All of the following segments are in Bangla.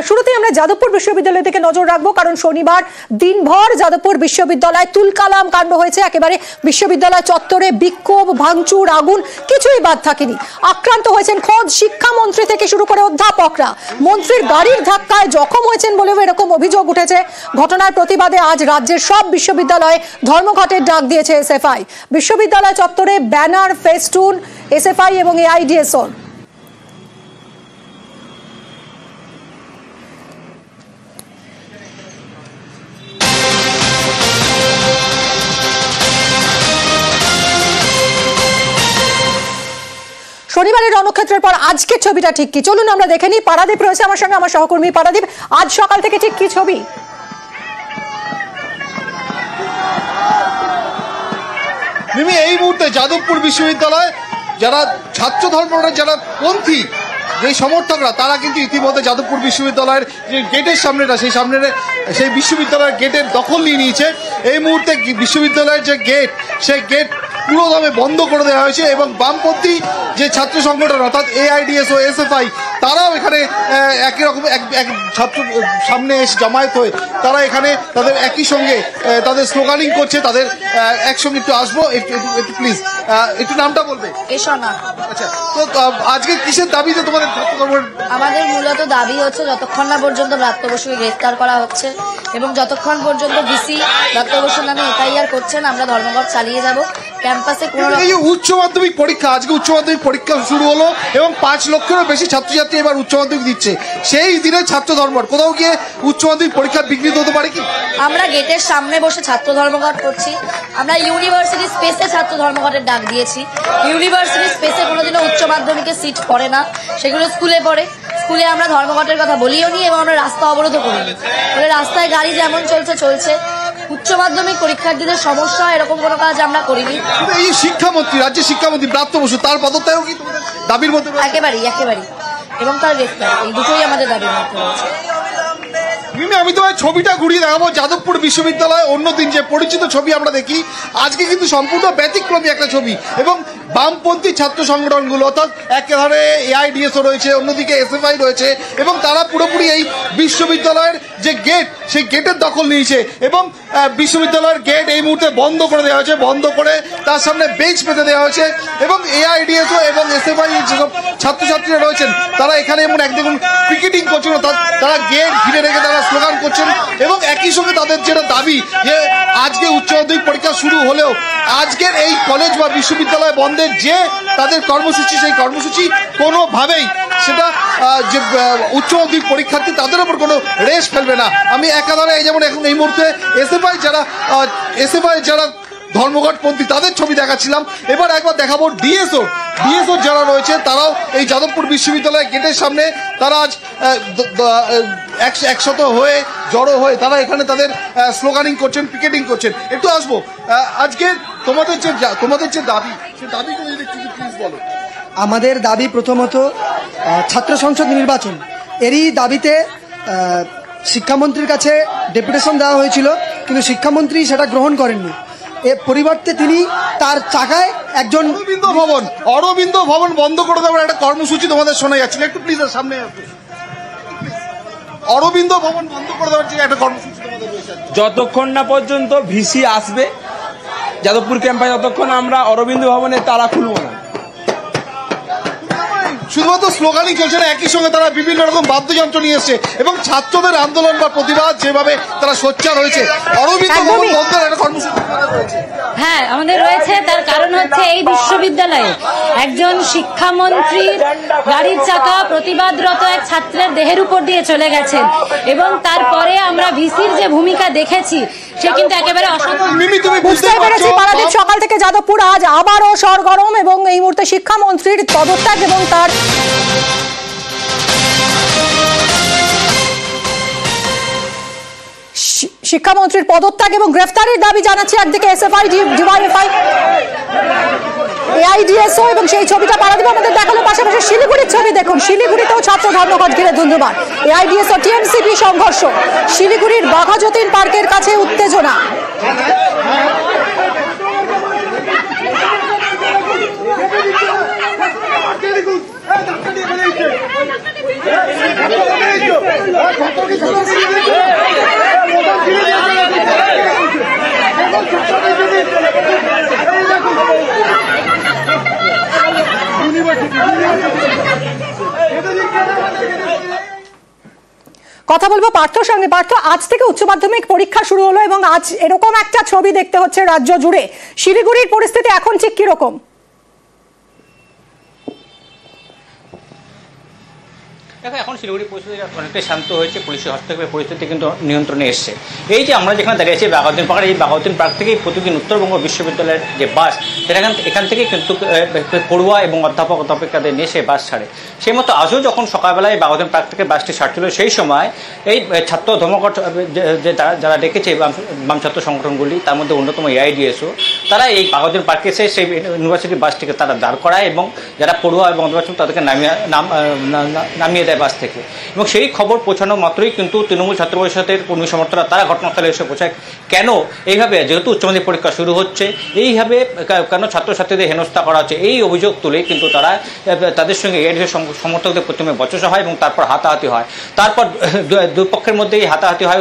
শুরুতেই আমরা যাদবপুর বিশ্ববিদ্যালয় থেকে নজর রাখবো, কারণ শনিবার দিনভর যাদবপুর বিশ্ববিদ্যালয়ে তুলকালাম কাণ্ড হয়েছে। একেবারে বিশ্ববিদ্যালয় চত্বরে বিক্ষোভ, ভাঙচুর, আগুন, কিছুই বাদ থাকেনি। আক্রান্ত হয়েছেন খোদ শিক্ষামন্ত্রী থেকে শুরু করে অধ্যাপকরা। মন্ত্রীর গাড়ির ধাক্কায় জখম হয়েছেন বলেও এরকম অভিযোগ উঠেছে। ঘটনার প্রতিবাদে আজ রাজ্যের সব বিশ্ববিদ্যালয়ে ধর্মঘটের ডাক দিয়েছে এসএফআই। বিশ্ববিদ্যালয় চত্বরে ব্যানার, ফেস্টুন এসএফআই এবং এআইডিএসও। শনিবারের রণক্ষেত্রের পর আজকের ছবিটা ঠিক কি, চলুন আমরা দেখে নিই। পারাদীপ রয়েছে আমার সঙ্গে, আমার সহকর্মী পারাদীপ। আজ সকাল থেকে ঠিক কি ছবি? মিমি, এই মুহূর্তে যাদবপুর বিশ্ববিদ্যালয় যারা ছাত্র ধর্মের যারা পন্থী যে সমর্থকরা, তারা কিন্তু ইতিমধ্যে যাদবপুর বিশ্ববিদ্যালয়ের যে গেটের সামনেটা, সেই বিশ্ববিদ্যালয়ের গেটের দখল নিয়ে নিয়েছে। এই মুহূর্তে বিশ্ববিদ্যালয়ের যে গেট, সেই গেট পুরোদমে বন্ধ করে দেওয়া হয়েছে এবং বামপন্থী যে ছাত্র সংগঠন অর্থাৎ এআইডিএস ও এসএফআই, তারাও এখানে একই রকম এক ছাত্র সামনে এসে জামায়াত হয়ে তারা এখানে তাদের একই সঙ্গে তাদের স্লোগানিং করছে। তাদের একসঙ্গে একটু আসবো, একটু প্লিজ একটু নামটা বলবে? আচ্ছা, তো আজকে কিসের দাবিতে তোমাদের? আমাদের মূলত দাবি হচ্ছে যতক্ষণ না পর্যন্ত ব্রাত্য বসুকে গ্রেফতার করা হচ্ছে এবং যতক্ষণ পর্যন্ত ভিসি ব্রাত্য বসুর নামে এফআইআর করছেন, আমরা ধর্মঘট চালিয়ে যাব। ক্যাম্পাসে এই উচ্চ মাধ্যমিক পরীক্ষা, আজকে উচ্চ মাধ্যমিক পরীক্ষা শুরু হলো এবং 5 লক্ষেরও বেশি ছাত্রছাত্রী এবার উচ্চ মাধ্যমিক দিচ্ছে। সেই দিনে ছাত্র ধর্মঘট, কোথাও গিয়ে উচ্চ মাধ্যমিক পরীক্ষা বিঘ্নিত হতে পারে কি? আমরা গেটের সামনে বসে ছাত্র ধর্মঘট করছি। আমরা ইউনিভার্সিটি স্পেসে ছাত্র ধর্মঘটের ডাক দিয়েছি। ইউনিভার্সিটি স্পেসে কোনোদিনও উচ্চ মাধ্যমিকের সিট পড়ে না, সেগুলো স্কুলে পড়ে। স্কুলে আমরা ধর্মঘটের কথা বলিও নি এবং আমরা রাস্তা অবরোধও করিনি। রাস্তায় গাড়ি যেমন চলছে। উচ্চ মাধ্যমিক পরীক্ষার্থীদের সমস্যা, এরকম কোনো কাজ আমরা করিনি। এই শিক্ষামন্ত্রী, রাজ্যের শিক্ষামন্ত্রী ব্রাত্য বসু, তার পদত্যাগও কি দাবির মধ্যে? একেবারেই এবং তার গ্রেফতার, এই দুটোই আমাদের দাবির মধ্যে রয়েছে। আমি তোমার ছবিটা ঘুরিয়ে দেখাবো। যাদবপুর বিশ্ববিদ্যালয় অন্যদিন যে পরিচিত ছবি আমরা দেখি, আজকে কিন্তু সম্পূর্ণ ব্যতিক্রমী একটা ছবি এবং বামপন্থী ছাত্র সংগঠনগুলো অর্থাৎ একেবারে এআইডিএসও রয়েছে, অন্যদিকে এসএফআই রয়েছে এবং তারা পুরোপুরি এই বিশ্ববিদ্যালয়ের যে গেট, সেই গেটের দখল নিয়েছে এবং বিশ্ববিদ্যালয়ের গেট এই মুহূর্তে বন্ধ করে দেওয়া হয়েছে। বন্ধ করে তার সামনে বেঞ্চ পেতে দেওয়া হয়েছে এবং এআইডিএসও এবং এসএফআই যেসব ছাত্রছাত্রীরা রয়েছেন, তারা এখানে এমন একদম পিকেটিং করছেন, অর্থাৎ তারা গেট ঘিরে রেখে তারা স্লোগান করছেন এবং একই সঙ্গে তাদের যেটা দাবি যে আজকে উচ্চ মাধ্যমিক পরীক্ষা শুরু হলেও আজকের এই কলেজ বা বিশ্ববিদ্যালয় বন্ধের যে তাদের কর্মসূচি, সেই কর্মসূচি কোনোভাবেই সেটা যে উচ্চ মাধ্যমিক পরীক্ষার্থী তাদের উপর কোনো রেশ ফেলবে না। আমি একাধারে এই যেমন এখন এই মুহূর্তে এসএফআই যারা ধর্মঘটপন্থী তাদের ছবি দেখাচ্ছিলাম, এবার একবার দেখাবো ডিএসও যারা রয়েছে, তারাও এই যাদবপুর বিশ্ববিদ্যালয়ের গেটের সামনে তারা আজ একশত হয়ে জড়ো হয়ে তারা এখানে তাদের স্লোগানিং করছেন, পিকেটিং করছেন। একটু আসবো, আজকে তোমাদের যে দাবি, সেই দাবিগুলো যদি প্লিজ বলো। আমাদের দাবি প্রথমত ছাত্র সংসদ নির্বাচন। এরই দাবিতে শিক্ষামন্ত্রীর কাছে ডেপুটেশন দেওয়া হয়েছিল, কিন্তু শিক্ষামন্ত্রী সেটা গ্রহণ করেননি। এর পরিবর্তে তিনি তার চাকায় একজন অরবিন্দ ভবন বন্ধ করে দেওয়ার একটা কর্মসূচি তোমাদের শোনা যাচ্ছিল। একটু প্লিজ সামনে আসবে। অরবিন্দ ভবন বন্ধ করে দেওয়ার যে একটা কর্মসূচি তোমাদের রয়েছে, যতক্ষণ না পর্যন্ত ভিসি আসবে যাদবপুর ক্যাম্পাসে, ততক্ষণ আমরা অরবিন্দ ভবনের তালা খুলব না। শুধুমাত্র স্লোগানই চলছে না, একই সঙ্গে তারা বিভিন্ন রকম বাদ্যযন্ত্র নিয়ে এসছে এবং ছাত্রদের আন্দোলন বা প্রতিবাদ যেভাবে তারা সোচ্চার হয়েছে, অরবিন্দ ভবন বন্ধের একটা কর্মসূচি রয়েছে। হ্যাঁ, আমাদের রয়েছে। তার কারণ হচ্ছে এই বিশ্ববিদ্যালয়ে একজন শিক্ষামন্ত্রীর গাড়ির চাকা প্রতিবাদরত এক ছাত্রের দেহের উপর দিয়ে চলে গেছেন এবং তারপরে আমরা ভিসির যে ভূমিকা দেখেছি সে কিন্তু একেবারে বুঝতে পেরেছি। পারাদীপ, সকাল থেকে যাদবপুর আজ আবারও সরগরম এবং এই মুহূর্তে শিক্ষামন্ত্রীর পদত্যাগ এবং তার শিক্ষামন্ত্রীর পদত্যাগ এবং গ্রেফতারের দাবি জানাচ্ছে একদিকে এসএফআই, ডিওয়াইএফআই, এআইডিএসও এবং সেই ছবিটা পারাদীপ আমাদের দেখালো। পাশাপাশি শিলিগুড়ির ছবি দেখুন, শিলিগুড়িতেও ছাত্র ধর্মঘট ঘিরে ধুন্ধুমার। এআইডিএসও টিএমসিপি সংঘর্ষ, শিলিগুড়ির বাঘাযতীন পার্কের কাছে উত্তেজনা। কথা বলবো পার্থর সঙ্গে। পার্থ, আজ থেকে উচ্চ মাধ্যমিক পরীক্ষা শুরু হলো এবং আজ এরকম একটা ছবি দেখতে হচ্ছে রাজ্য জুড়ে। শিলিগুড়ির পরিস্থিতি এখন ঠিক কিরকম? দেখো, এখন শিলিগুড়ি পরিস্থিতি অনেকটাই শান্ত হয়েছে, পুলিশের হস্তক্ষেপে পরিস্থিতি কিন্তু নিয়ন্ত্রণে এসছে। এই যে আমরা যেখানে দাঁড়িয়ে আছি বাঘাউদ্দিন পার্ক, এই বাঘাউদ্দিন পার্ক থেকেই প্রতিদিন উত্তরবঙ্গ বিশ্ববিদ্যালয়ের যে বাস, সেটা এখান থেকে কিন্তু পড়ুয়া এবং অধ্যাপকাদের নিয়ে সে বাস ছাড়ে। সেই মতো আজও যখন সকালবেলায় বাঘাউদ্দিন পার্ক থেকে বাসটি ছাড়ছিল, সেই সময় এই ছাত্র ধর্মঘট যে যারা ডেকেছে বাম ছাত্র সংগঠনগুলি, তার মধ্যে অন্যতম এআইডিএসও, তারা এই বাঘাউদ্দিন পার্কে এসে সেই ইউনিভার্সিটি বাসটিকে তারা দাঁড় করায় এবং যারা পড়ুয়া এবং অধ্যাপক তাদেরকে নামিয়ে দেয় বাস থেকে। এবং সেই খবর পৌঁছানো মাত্রই কিন্তু তৃণমূল ছাত্র পরিষদের কর্মী সমর্থকরা তারা ঘটনাস্থলে এসে পৌঁছায়। কেন এইভাবে, যেহেতু উচ্চ মাধ্যমিক পরীক্ষা শুরু হচ্ছে, এইভাবে কেন ছাত্রছাত্রীদের হেনস্থা করা হচ্ছে, এই অভিযোগ তুলে কিন্তু তারা তাদের সঙ্গে এআইডিএস সমর্থকদের প্রথমে বচসা হয় এবং তারপর হাতাহাতি হয়। তারপর দুই পক্ষের মধ্যে এই হাতাহাতি হয়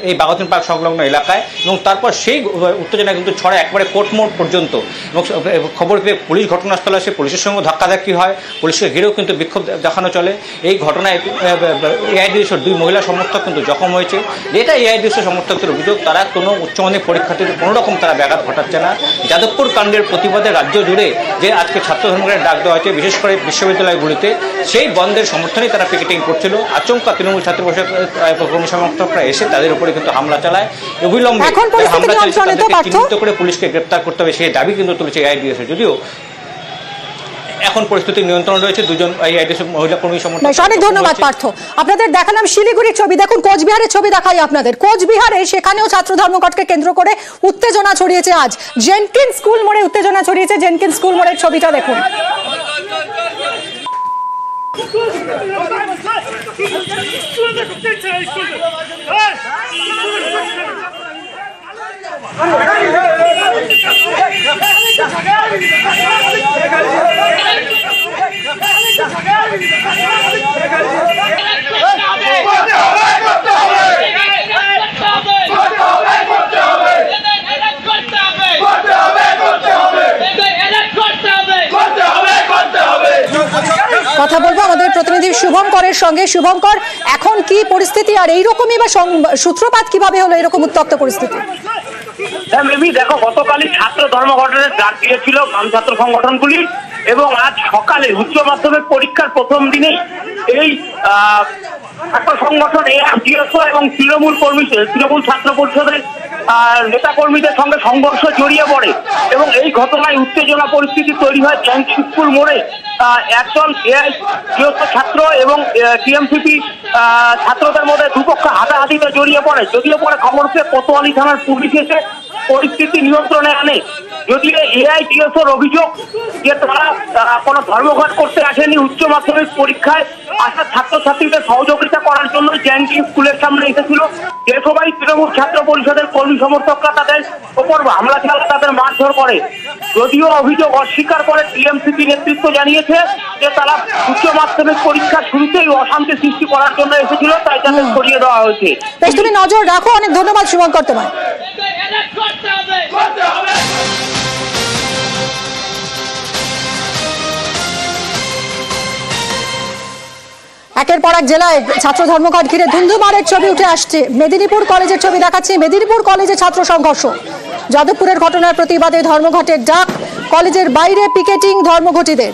এই বাঘাউদ্দিন পার্ক সংলগ্ন এলাকায়, এবং তারপর সেই উত্তেজনা কিন্তু ছড়ায় একবারে কোর্টমোড় পর্যন্ত। এবং খবর পেয়ে পুলিশ ঘটনাস্থলে আসে, পুলিশের সঙ্গে ধাক্কাধাক্কি হয়, পুলিশকে ঘিরেও কিন্তু বিক্ষোভ দেখানো চলে। এই ঘটনায় এআইডিএসের 2 মহিলা সমর্থক কিন্তু জখম হয়েছে। এটা এআইডিএসের সমর্থকদের অভিযোগ, তারা কোনো উচ্চ মাধ্যমিক পরীক্ষার্থীদের কোনো রকম তারা ব্যাঘাত ঘটাচ্ছে না। যাদবপুর কাণ্ডের প্রতিবাদে রাজ্য জুড়ে যে আজকে ছাত্র ধর্মঘটের ডাক দেওয়া হয়েছে, বিশেষ করে বিশ্ববিদ্যালয়গুলিতে, সেই বন্ধের সমর্থনে তারা পিকেটিং করছিল। আচমকা তৃণমূল ছাত্র পরিষদ কর্মী সমর্থকরা এসে তাদের উপরে কিন্তু হামলা চালায়। অবিলম্বে হামলা চালিয়ে তাদেরকে চিহ্নিত করে পুলিশকে গ্রেপ্তার করতে হবে, সেই দাবি কিন্তু তুলেছে এআইডিএসের। যদিও এখন পরিস্থিতি নিয়ন্ত্রণ রয়েছে, 2জন এআইডিএস মহিলা কর্মী সমর্থক। অনেক ধন্যবাদ পার্থ। আপনাদের দেখালাম শিলিগুড়ির ছবি, দেখুন কোচবিহারের ছবি দেখাই আপনাদের। কোচবিহারে সেখানেও ছাত্র ধর্মঘটকে কেন্দ্র করে উত্তেজনা ছড়িয়েছে। আজ জেনকিন্স স্কুল মোড়ে উত্তেজনা ছড়িয়েছে। জেনকিন্স স্কুল মোড়ের ছবিটা দেখুন। কথা বলবো আমাদের প্রতিনিধি শুভঙ্করের সঙ্গে। শুভঙ্কর, এখন কি পরিস্থিতি আর এইরকমই বা সূত্রপাত কিভাবে হলো এরকম উত্তপ্ত পরিস্থিতি? দেখো, গতকালই ছাত্র ধর্মঘটের ডাক দিয়েছিল বাম ছাত্র সংগঠনগুলি, এবং আজ সকালে উচ্চ মাধ্যমিক পরীক্ষার প্রথম দিনেই এই ছাত্র সংগঠন এআইডিএসও এবং তৃণমূল ছাত্র পরিষদের নেতা কর্মীদের সঙ্গে সংঘর্ষ জড়িয়ে পড়ে, এবং এই ঘটনায় উত্তেজনা পরিস্থিতি তৈরি হয় জেনকিন্স স্কুল মোড়ে। একদল এআইডিএসও ছাত্র এবং টিএমসিপি ছাত্রদের মধ্যে দুপক্ষ হাতাহাতিতে জড়িয়ে পড়ে। যদিও পরে খবর পেয়ে কোতোয়ালি থানার পুলিশ এসে পরিস্থিতি নিয়ন্ত্রণে আনে। যদিও এআইডিএসওর অভিযোগ যে তারা কোনো ধর্মঘট করতে আসেনি, উচ্চ মাধ্যমিক পরীক্ষায় আসা ছাত্রছাত্রীদের সহযোগিতা করার জন্য জেনকিন্স স্কুলের সামনে এসেছিল। যে সবাই তৃণমূল ছাত্র পরিষদের কর্মী সমর্থকরা তাদের ওপর হামলা চালায়, তাদের মারধর করে। যদিও অভিযোগ অস্বীকার করে টিএমসিপি নেতৃত্ব জানিয়েছে যে তারা উচ্চ মাধ্যমিক পরীক্ষার শুরুতেই অশান্তি সৃষ্টি করার জন্য এসেছিল, তাই তাদের সরিয়ে দেওয়া হয়েছে। তুমি নজর রাখো। অনেক ধন্যবাদ শুভঙ্কর তোমায়। একের পর এক জেলায় ছাত্র ধর্মঘট ঘিরে ধুন্ধুমারের ছবি উঠে আসছে। মেদিনীপুর কলেজের ছবি দেখাচ্ছি। মেদিনীপুর কলেজে ছাত্র সংঘর্ষ, যাদবপুরের ঘটনার প্রতিবাদে ধর্মঘটের ডাক, কলেজের বাইরে পিকেটিং ধর্মঘটীদের।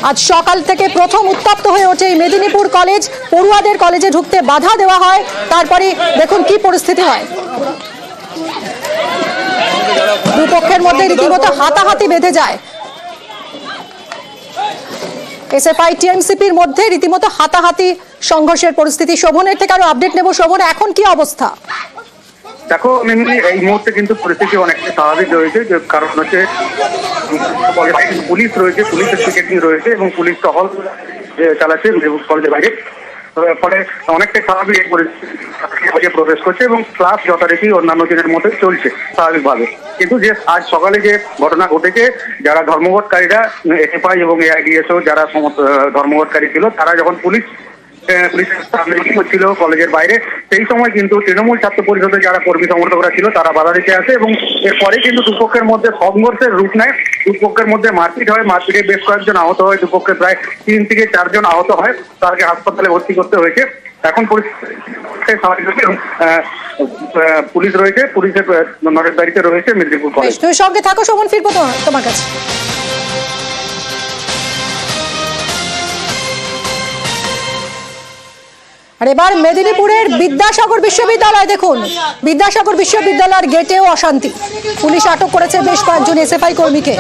আজ সকাল থেকে প্রথম উত্তপ্ত হয়ে ওঠে মেদিনীপুর কলেজ। পড়ুয়াদের কলেজে ঢুকতে বাধা দেওয়া হয়, তারপরে দেখুন কি পরিস্থিতি হয়। দুপক্ষের মধ্যে রীতিমতো হাতাহাতি বেঁধে যায়। এসএফআই টিএমসিপির মধ্যে রীতিমতো হাতাহাতি সংঘর্ষের পরিস্থিতি। শোভনের থেকে আরো আপডেট নেব। শোভন, এখন কি অবস্থা? দেখো, এই মুহূর্তে কিন্তু পরিস্থিতি অনেকটা স্বাভাবিক রয়েছে, কারণ হচ্ছে পুলিশ রয়েছে, পুলিশের পিকেটিং রয়েছে এবং পুলিশ টহল চালাচ্ছে কলেজের বাইরে। ফলে অনেকটাই স্বাভাবিক পরিস্থিতি প্রবেশ করছে এবং ক্লাস যথারীতি অন্যান্য দিনের মধ্যে চলছে স্বাভাবিকভাবে। কিন্তু যে আজ সকালে যে ঘটনা ঘটেছে, যারা ধর্মঘটকারীরা এসএফআই এবং এআইডিএসও যারা ধর্মঘটকারী ছিল, তারা যখন পুলিশ পুলিশের সামনে ছিল কলেজের বাইরে, সেই সময় কিন্তু তৃণমূল ছাত্র পরিষদের যারা কর্মী সমর্থকরা ছিল তারা বাধা দিতে আসে এবং এরপরে কিন্তু দুপক্ষের মধ্যে সংঘর্ষের রূপ নেয়। দুপক্ষের মধ্যে মারপিট হয়, মারপিটে বেশ কয়েকজন আহত হয়, দুপক্ষে প্রায় 3 থেকে 4 জন আহত হয়, তাকে হাসপাতালে ভর্তি করতে হয়েছে। এখন পুলিশ রয়েছে, পুলিশের নজরদারিতে রয়েছে মেদিনীপুর কলেজ। তুমি সঙ্গে থাকো শোভন, ফিরবো তোমার কাছে। আর এবার মেদিনীপুরের বিদ্যাসাগর বিশ্ববিদ্যালয় দেখুন, বিদ্যাসাগর বিশ্ববিদ্যালয়ের গেটেও অশান্তি। পুলিশ আটক করেছে বেশ কয়েকজন এসএফআই কর্মীকে।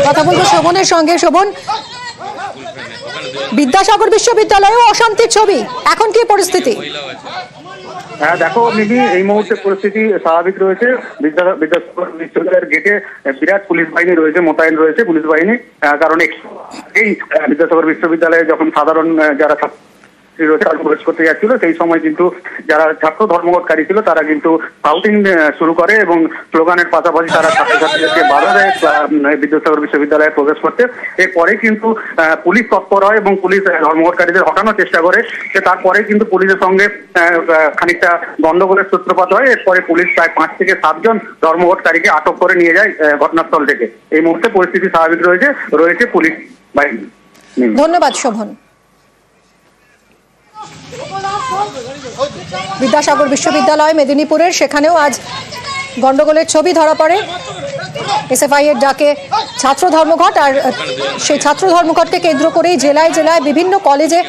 কথা বলবো শোভনের সঙ্গে। শোভন, বিদ্যাসাগর বিশ্ববিদ্যালয়েও অশান্তির ছবি, এখন কি পরিস্থিতি? হ্যাঁ দেখো মিমি, এই মুহূর্তে পরিস্থিতি স্বাভাবিক রয়েছে। বিদ্যাসাগর বিশ্ববিদ্যালয়ের গেটে বিরাট পুলিশ বাহিনী রয়েছে, মোতায়েন রয়েছে পুলিশ বাহিনী। কারণ এই বিদ্যাসাগর বিশ্ববিদ্যালয়ে যখন সাধারণ যারা প্রবেশ করতে যাচ্ছিল সেই সময় কিন্তু যারা ছাত্র ধর্মঘটকারী ছিল তারা কিন্তু সাউটিং শুরু করে এবং স্লোগানের পাশাপাশি তারা ছাত্রছাত্রীদেরকে বাধা দেয় বিদ্যাসাগর বিশ্ববিদ্যালয়ে প্রবেশ করতে। এরপরে কিন্তু পুলিশ তৎপর হয় এবং পুলিশ ধর্মঘটকারীদের হটানোর চেষ্টা করে। তারপরে কিন্তু পুলিশের সঙ্গে খানিকটা গন্ডগোলের সূত্রপাত হয়। এরপরে পুলিশ প্রায় 5 থেকে 7 জন ধর্মঘটকারীকে আটক করে নিয়ে যায় ঘটনাস্থল থেকে। এই মুহূর্তে পরিস্থিতি স্বাভাবিক রয়েছে পুলিশ বাহিনী। ধন্যবাদ শোভন। বিদ্যাসাগর বিশ্ববিদ্যালয় মেদিনীপুরের, সেখানেও আজ গন্ডগোলের ছবি ধরা পড়ে। এসএফআই এর ডাকে ছাত্র ধর্মঘট, আর সেই ছাত্র ধর্মঘটকে কেন্দ্র করেই জেলায় জেলায় বিভিন্ন কলেজে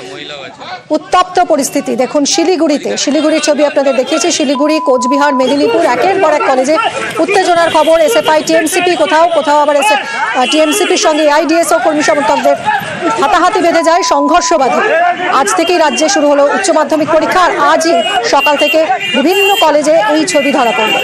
উত্তপ্ত পরিস্থিতি। দেখুন শিলিগুড়ির ছবি আপনাদের দেখিয়েছি। শিলিগুড়ি, কোচবিহার, মেদিনীপুর, একের পর এক কলেজে উত্তেজনার খবর। এসএফআই টিএমসিপি কোথাও আবার টিএমসিপির সঙ্গে আইডিএসও কর্মী সমর্থকদের হাতাহাতি বেঁধে যায়, সংঘর্ষ বাধে। আজ থেকেই রাজ্যে শুরু হলো উচ্চ মাধ্যমিক পরীক্ষা, আর আজই সকাল থেকে বিভিন্ন কলেজে এই ছবি ধরা পড়ল।